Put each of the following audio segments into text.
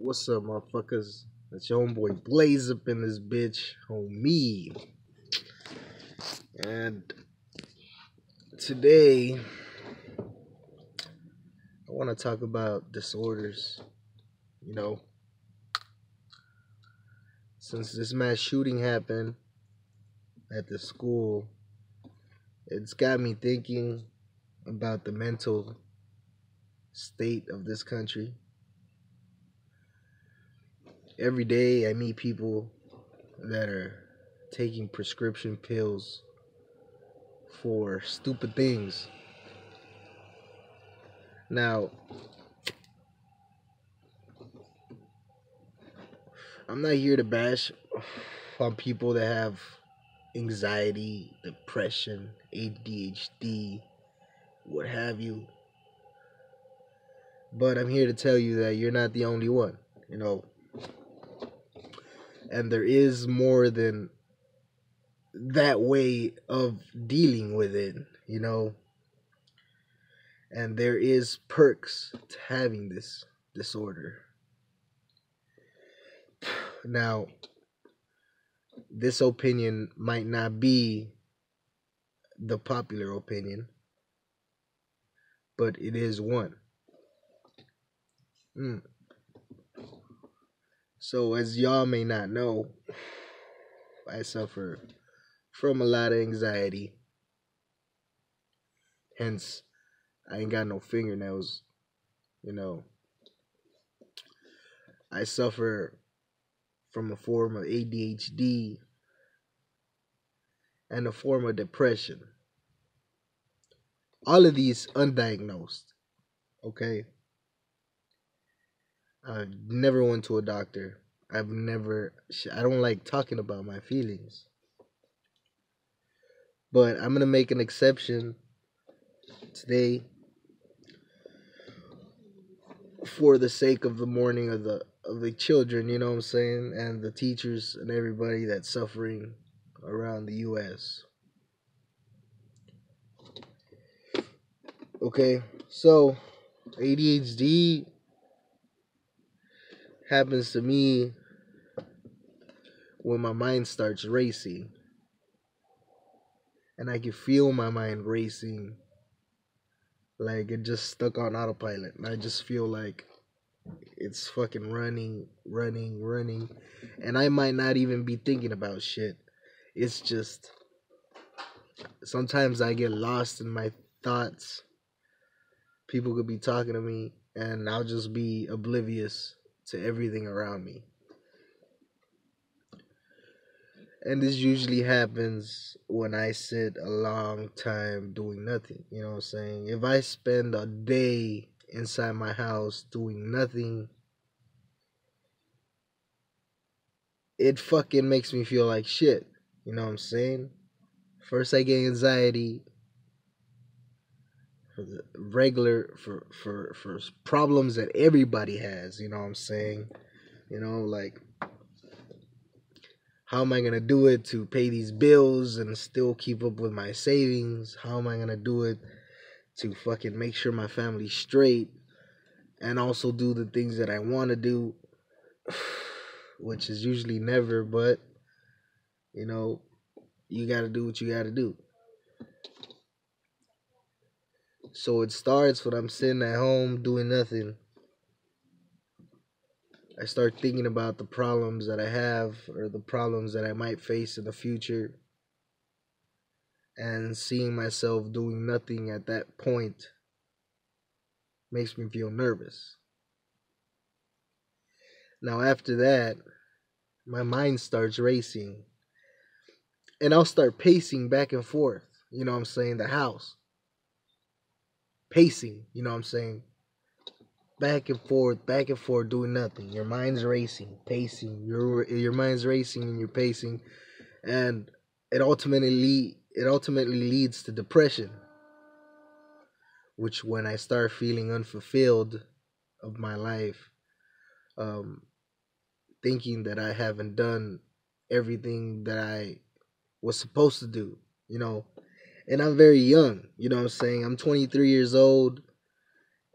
What's up, motherfuckers? It's your homeboy Blaze up in this bitch, homie. And today, I want to talk about disorders. You know, since this mass shooting happened at the school, it's got me thinking about the mental state of this country. Every day, I meet people that are taking prescription pills for stupid things. Now, I'm not here to bash on people that have anxiety, depression, ADHD, what have you. But I'm here to tell you that you're not the only one, you know. And there is more than that way of dealing with it, you know. And there is perks to having this disorder. Now, this opinion might not be the popular opinion, but it is one. Mm. So, as y'all may not know, I suffer from a lot of anxiety. Hence, I ain't got no fingernails, you know. I suffer from a form of ADHD and a form of depression. All of these undiagnosed, okay? I've never went to a doctor. I don't like talking about my feelings. But I'm going to make an exception today for the sake of the morning of the children, you know what I'm saying, and the teachers and everybody that's suffering around the US. Okay? So, ADHD happens to me when my mind starts racing. And I can feel my mind racing like it just stuck on autopilot. And I just feel like it's fucking running. And I might not even be thinking about shit. It's just sometimes I get lost in my thoughts. People could be talking to me and I'll just be oblivious to everything around me. And this usually happens when I sit a long time doing nothing. You know what I'm saying? If I spend a day inside my house doing nothing, it fucking makes me feel like shit. You know what I'm saying? First I get anxiety for the regular for problems that everybody has, you know what I'm saying? You know, like how am I gonna do it to pay these bills and still keep up with my savings? How am I gonna do it to fucking make sure my family's straight and also do the things that I want to do, which is usually never, but you know, you gotta do what you gotta do. So it starts when I'm sitting at home doing nothing. I start thinking about the problems that I have or the problems that I might face in the future. And seeing myself doing nothing at that point makes me feel nervous. Now, after that, my mind starts racing. And I'll start pacing back and forth. You know what I'm saying? The house. Pacing. You know what I'm saying? Back and forth, doing nothing. Your mind's racing, pacing. Your mind's racing and you're pacing, and it ultimately leads to depression. Which, when I start feeling unfulfilled of my life, um, thinking that I haven't done everything that I was supposed to do, you know, and I'm very young. You know what I'm saying? I'm 23 years old,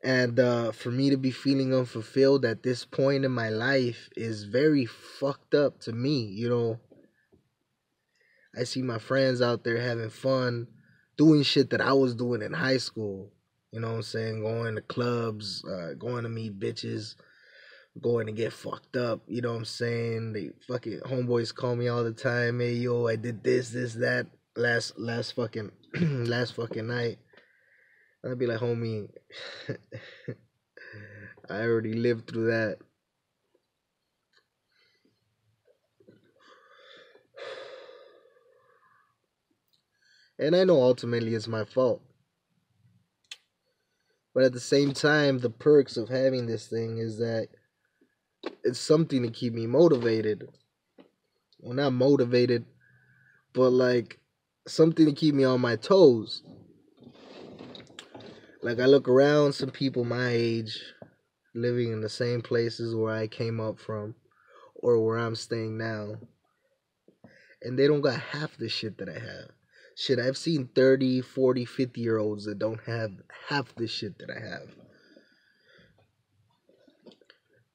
And for me to be feeling unfulfilled at this point in my life is very fucked up to me. I see my friends out there having fun, doing shit that I was doing in high school. You know what I'm saying? Going to clubs, going to meet bitches, going to get fucked up. You know what I'm saying? They fucking homeboys call me all the time. Hey, yo, I did this, that last fucking last fucking night. I'd be like, homie, I already lived through that. And I know ultimately it's my fault. But at the same time, the perks of having this thing is that it's something to keep me motivated. Well, not motivated, but like something to keep me on my toes. Like I look around, some people my age living in the same places where I came up from or where I'm staying now, and they don't got half the shit that I have. Shit, I've seen 30, 40, 50 year olds that don't have half the shit that I have.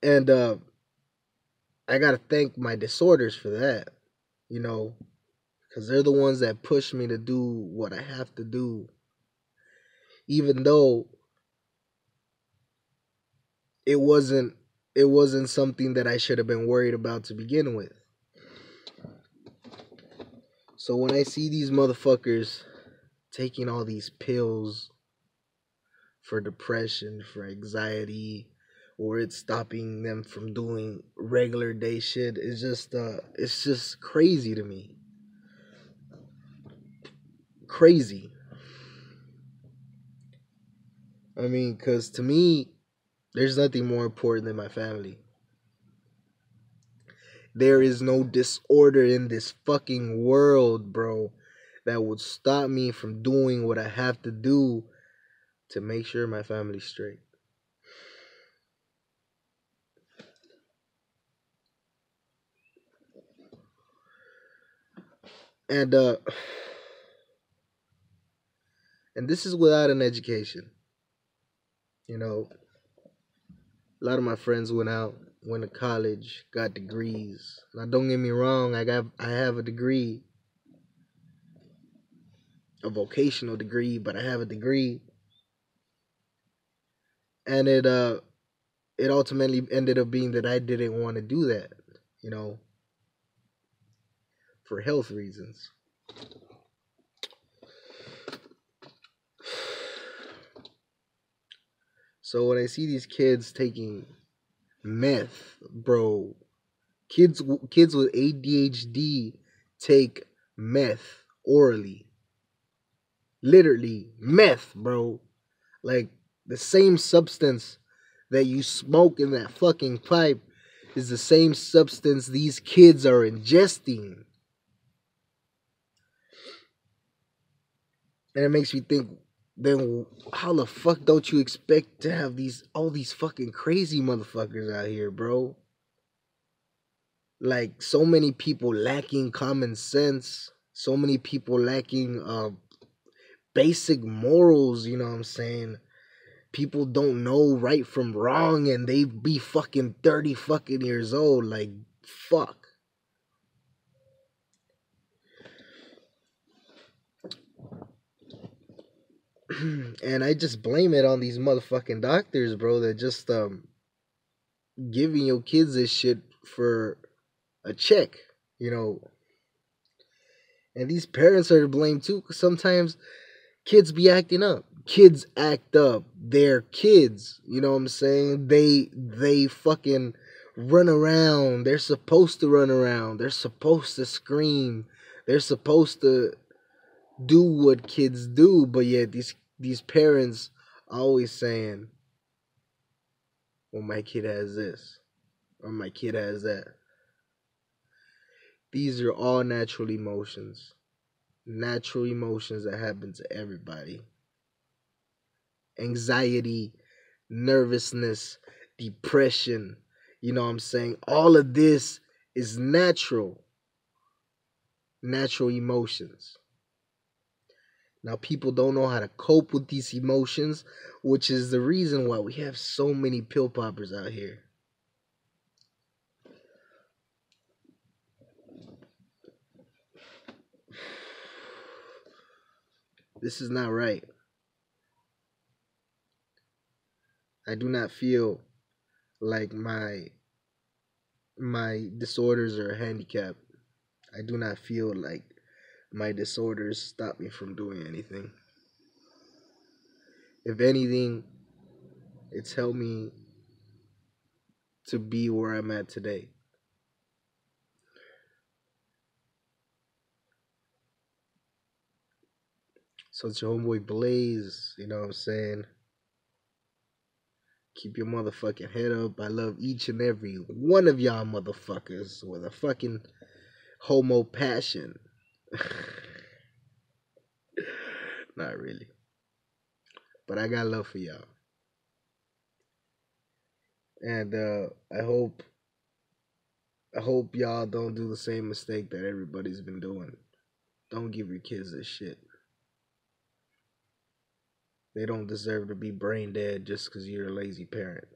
And I gotta thank my disorders for that, you know, because they're the ones that push me to do what I have to do, even though it wasn't it wasn't something that I should have been worried about to begin with. So when I see these motherfuckers taking all these pills for depression, for anxiety, or it's stopping them from doing regular day shit, it's just crazy to me. Crazy. I mean, cuz to me there's nothing more important than my family. There is no disorder in this fucking world, bro, that would stop me from doing what I have to do to make sure my family's straight. And and this is without an education. You know, a lot of my friends went to college, got degrees. Now don't get me wrong, I have a degree, a vocational degree, but I have a degree. And it ultimately ended up being that I didn't want to do that, you know, for health reasons. So when I see these kids taking meth, bro, kids with ADHD take meth orally. Literally meth, bro. Like the same substance that you smoke in that fucking pipe is the same substance these kids are ingesting. And it makes me think, then how the fuck don't you expect to have all these fucking crazy motherfuckers out here, bro? Like so many people lacking common sense, so many people lacking basic morals, you know what I'm saying? People don't know right from wrong and they be fucking 30 fucking years old. Like, fuck. And I just blame it on these motherfucking doctors, bro, that just giving your kids this shit for a check, you know. And these parents are to blame too, because sometimes kids be acting up. Kids act up. They're kids. You know what I'm saying? They fucking run around. They're supposed to run around. They're supposed to scream. They're supposed to do what kids do, but yet these parents are always saying, well, my kid has this or my kid has that. These are all natural emotions that happen to everybody. Anxiety, nervousness, depression, you know what I'm saying? All of this is natural emotions. Now people don't know how to cope with these emotions, which is the reason why we have so many pill poppers out here. This is not right. I do not feel like my disorders are a handicap. I do not feel like my disorders stop me from doing anything. If anything, it's helped me to be where I'm at today. So it's your homeboy Blaze, you know what I'm saying? Keep your motherfucking head up. I love each and every one of y'all motherfuckers with a fucking homo passion. Not really. But I got love for y'all. And I hope y'all don't do the same mistake that everybody's been doing. Don't give your kids this shit. They don't deserve to be brain dead just because you're a lazy parent.